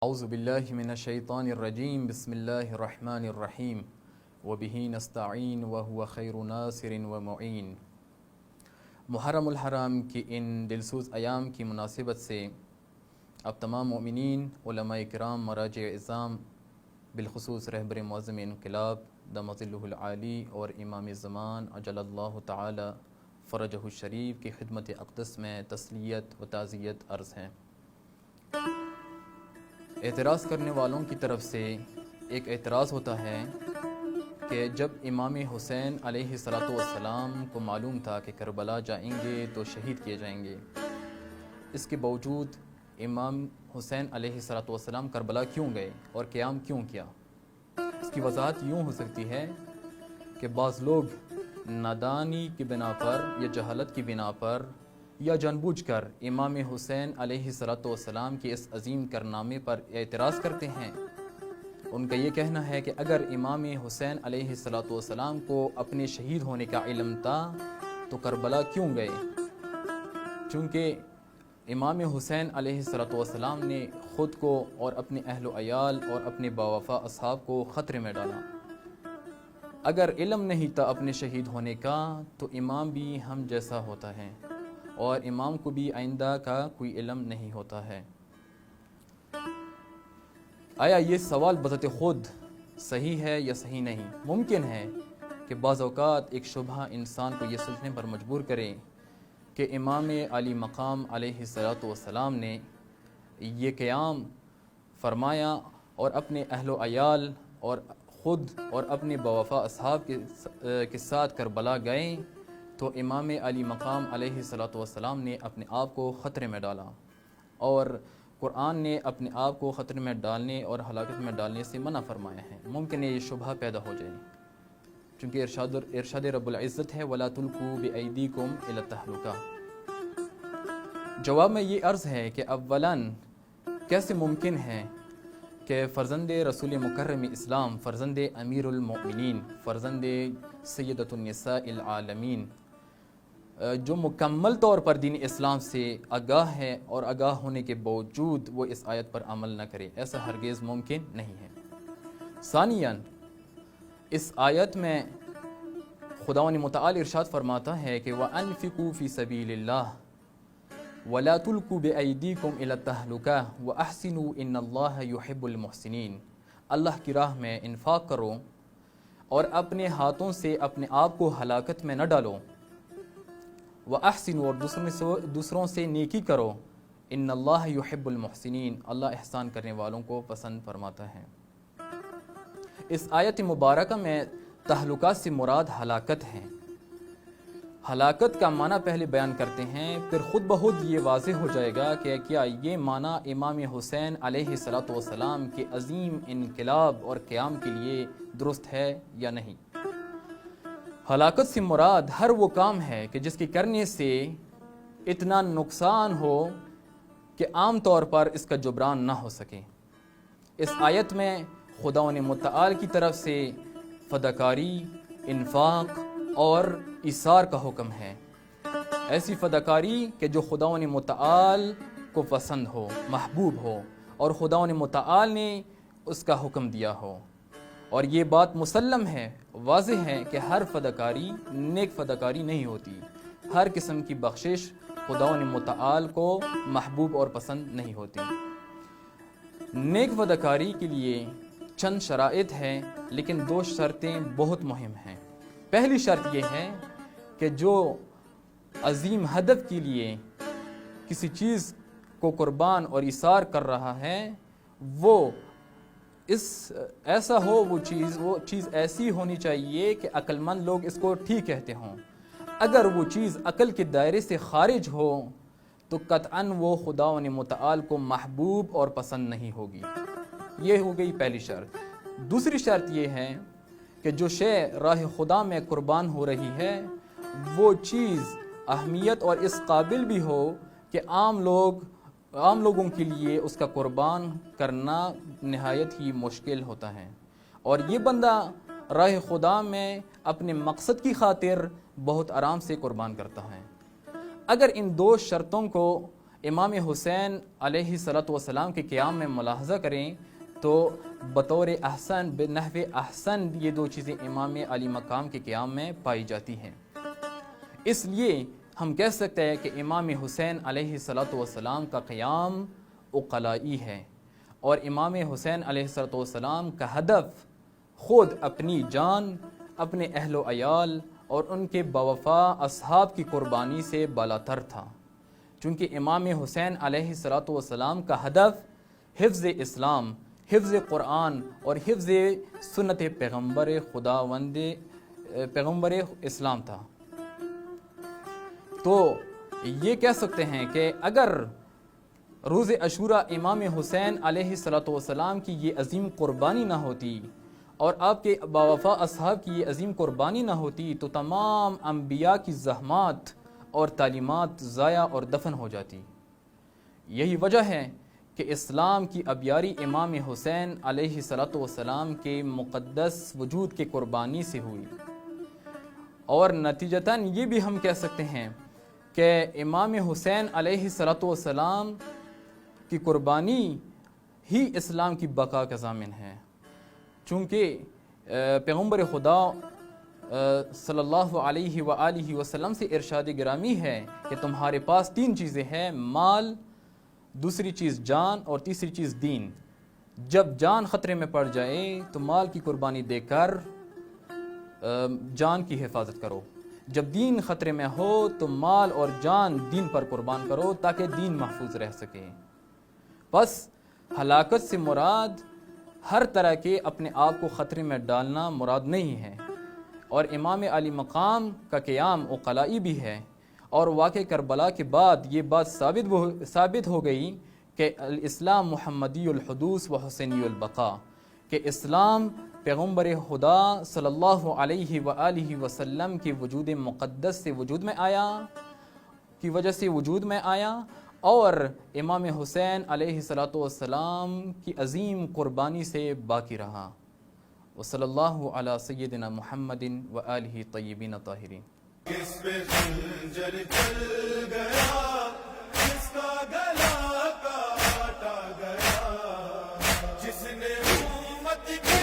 اعوذ باللہ من الشیطان الرجیم بسم اللہ الرحمن الرحیم وبہ نستعین وہو خیر ناصر ومعین۔ محرم الحرام کی ان دلسوز ایام کی مناسبت سے اب تمام مومنین، علماء کرام، مراجع اعظام، بالخصوص رہبر معظم انقلاب دام ظلہ العالی اور امام زمان عجل اللہ تعالی فرجہ الشریف کی خدمت اقدس میں تسلیت و تعزیت عرض ہے۔ اعتراض کرنے والوں کی طرف سے ایک اعتراض ہوتا ہے کہ جب امام حسین علیہ السلام کو معلوم تھا کہ کربلا جائیں گے تو شہید کیے جائیں گے، اس کے باوجود امام حسین علیہ السلام کربلا کیوں گئے اور قیام کیوں کیا؟ اس کی وضاحت یوں ہو سکتی ہے کہ بعض لوگ نادانی کی بنا پر یا جہالت کی بنا پر یا جان بوجھ کر امام حسین علیہ السلام کے اس عظیم کارنامے پر اعتراض کرتے ہیں۔ ان کا یہ کہنا ہے کہ اگر امام حسین علیہ السلام کو اپنے شہید ہونے کا علم تھا تو کربلا کیوں گئے؟ چونکہ امام حسین علیہ السلام نے خود کو اور اپنے اہل و عیال اور اپنے باوفا اصحاب کو خطرے میں ڈالا۔ اگر علم نہیں تھا اپنے شہید ہونے کا تو امام بھی ہم جیسا ہوتا ہے اور امام کو بھی آئندہ کا کوئی علم نہیں ہوتا ہے۔ آیا یہ سوال بذات خود صحیح ہے یا صحیح نہیں؟ ممکن ہے کہ بعض اوقات ایک شبہ انسان کو یہ سوچنے پر مجبور کرے کہ امام علی مقام علیہ السلام نے یہ قیام فرمایا اور اپنے اہل و عیال اور خود اور اپنے باوفا اصحاب کے ساتھ کربلا گئے تو امام علی مقام علیہ السلام نے اپنے آپ کو خطرے میں ڈالا، اور قرآن نے اپنے آپ کو خطرے میں ڈالنے اور ہلاکت میں ڈالنے سے منع فرمایا ہے۔ ممکن ہے یہ شبہ پیدا ہو جائے، چونکہ ارشاد رب العزت ہے وَلَا تُلْقُوا بِأَيْدِيكُمْ إِلَى التَّهْلُكَةِ۔ جواب میں یہ عرض ہے کہ اولاً کیسے ممکن ہے کہ فرزند رسول مکرم اسلام، فرزند امیر المؤمنین، فرزند سیدۃ النساء العالمین، جو مکمل طور پر دین اسلام سے آگاہ ہے اور آگاہ ہونے کے باوجود وہ اس آیت پر عمل نہ کرے؟ ایسا ہرگز ممکن نہیں ہے۔ ثانیاً اس آیت میں خداوند متعال ارشاد فرماتا ہے کہ وَأَنفِقُوا فِي سَبِيلِ اللَّهِ وَلَا تُلْقُوا بِأَيْدِيكُمْ إِلَى التَّهْلُكَةِ وَأَحْسِنُوا إِنَّ اللَّهَ يُحِبُّ الْمُحْسِنِينَ۔ اللہ کی راہ میں انفاق کرو اور اپنے ہاتھوں سے اپنے آپ کو ہلاکت میں نہ ڈالو، وَأَحْسِنُوا اور دوسروں سے نیکی کرو، إِنَّ اللَّهَ يُحِبُّ الْمُحْسِنِينَ، اللہ احسان کرنے والوں کو پسند فرماتا ہے۔ اس آیت مبارکہ میں تہلکہ سے مراد ہلاکت ہے۔ ہلاکت کا معنی پہلے بیان کرتے ہیں، پھر خود بخود یہ واضح ہو جائے گا کہ کیا یہ معنی امام حسین علیہ السلام کے عظیم انقلاب اور قیام کے لیے درست ہے یا نہیں۔ ہلاکت سے مراد ہر وہ کام ہے کہ جس کے کرنے سے اتنا نقصان ہو کہ عام طور پر اس کا جبران نہ ہو سکے۔ اس آیت میں خداوند متعال کی طرف سے فداکاری، انفاق اور ایثار کا حکم ہے، ایسی فداکاری کہ جو خداوند متعال کو پسند ہو، محبوب ہو اور خداوند متعال نے اس کا حکم دیا ہو۔ اور یہ بات مسلم ہے، واضح ہے کہ ہر فداکاری نیک فداکاری نہیں ہوتی، ہر قسم کی بخشش خداوند متعال کو محبوب اور پسند نہیں ہوتی۔ نیک فداکاری کے لیے چند شرائط ہیں، لیکن دو شرطیں بہت مہم ہیں۔ پہلی شرط یہ ہے کہ جو عظیم ہدف کے لیے کسی چیز کو قربان اور ایثار کر رہا ہے وہ ایسا ہو، وہ چیز ایسی ہونی چاہیے کہ عقل مند لوگ اس کو ٹھیک کہتے ہوں۔ اگر وہ چیز عقل کے دائرے سے خارج ہو تو قطعاً وہ خداوند متعال کو محبوب اور پسند نہیں ہوگی۔ یہ ہو گئی پہلی شرط۔ دوسری شرط یہ ہے کہ جو شے راہ خدا میں قربان ہو رہی ہے وہ چیز اہمیت اور اس قابل بھی ہو کہ عام لوگوں کے لیے اس کا قربان کرنا نہایت ہی مشکل ہوتا ہے، اور یہ بندہ راہ خدا میں اپنے مقصد کی خاطر بہت آرام سے قربان کرتا ہے۔ اگر ان دو شرطوں کو امام حسین علیہ الصلوۃ والسلام کے قیام میں ملاحظہ کریں تو بطور احسن بنحو احسن یہ دو چیزیں امام علی مقام کے قیام میں پائی جاتی ہیں۔ اس لیے ہم کہہ سکتے ہیں کہ امام حسین علیہ الصلوۃ والسلام کا قیام عقلائی ہے، اور امام حسین علیہ الصلوۃ والسلام کا ہدف خود اپنی جان، اپنے اہل و عیال اور ان کے باوفا اصحاب کی قربانی سے بالاتر تھا، چونکہ امام حسین علیہ الصلوۃ والسلام کا ہدف حفظ اسلام، حفظ قرآن اور حفظ سنت پیغمبر خداوند پیغمبر اسلام تھا۔ تو یہ کہہ سکتے ہیں کہ اگر روز عاشوراء امام حسین علیہ الصلوۃ والسلام کی یہ عظیم قربانی نہ ہوتی اور آپ کے باوفا اصحاب کی یہ عظیم قربانی نہ ہوتی تو تمام انبیاء کی زحمات اور تعلیمات ضائع اور دفن ہو جاتی۔ یہی وجہ ہے کہ اسلام کی ابیاری امام حسین علیہ الصلوۃ والسلام کے مقدس وجود کے قربانی سے ہوئی، اور نتیجتاً یہ بھی ہم کہہ سکتے ہیں کہ امام حسین علیہ الصلوۃ والسلام کی قربانی ہی اسلام کی بقا کا ضامن ہے، چونکہ پیغمبر خدا صلی اللہ علیہ وآلہ وسلم سے ارشاد گرامی ہے کہ تمہارے پاس تین چیزیں ہیں، مال، دوسری چیز جان اور تیسری چیز دین۔ جب جان خطرے میں پڑ جائے تو مال کی قربانی دے کر جان کی حفاظت کرو، جب دین خطرے میں ہو تو مال اور جان دین پر قربان کرو تاکہ دین محفوظ رہ سکے۔ بس ہلاکت سے مراد ہر طرح کے اپنے آپ کو خطرے میں ڈالنا مراد نہیں ہے، اور امام علی مقام کا قیام عقلائی بھی ہے، اور واقع کربلا کے بعد یہ بات ثابت ہو گئی کہ الاسلام محمدی الحدوث و حسینی البقاء، کہ اسلام پیغمبر خدا صلی اللہ علیہ وآلہ وسلم کے وجود مقدس سے وجود میں آیا کی وجہ سے وجود میں آیا، اور امام حسین علیہ الصلوۃ والسلام کی عظیم قربانی سے باقی رہا۔ وصلی اللہ علی سیدنا محمد وآلہ طیبین طاہرین۔ کس پہ خنجر چل گیا، کس کا گلا کاٹا گیا، جس نے امت کے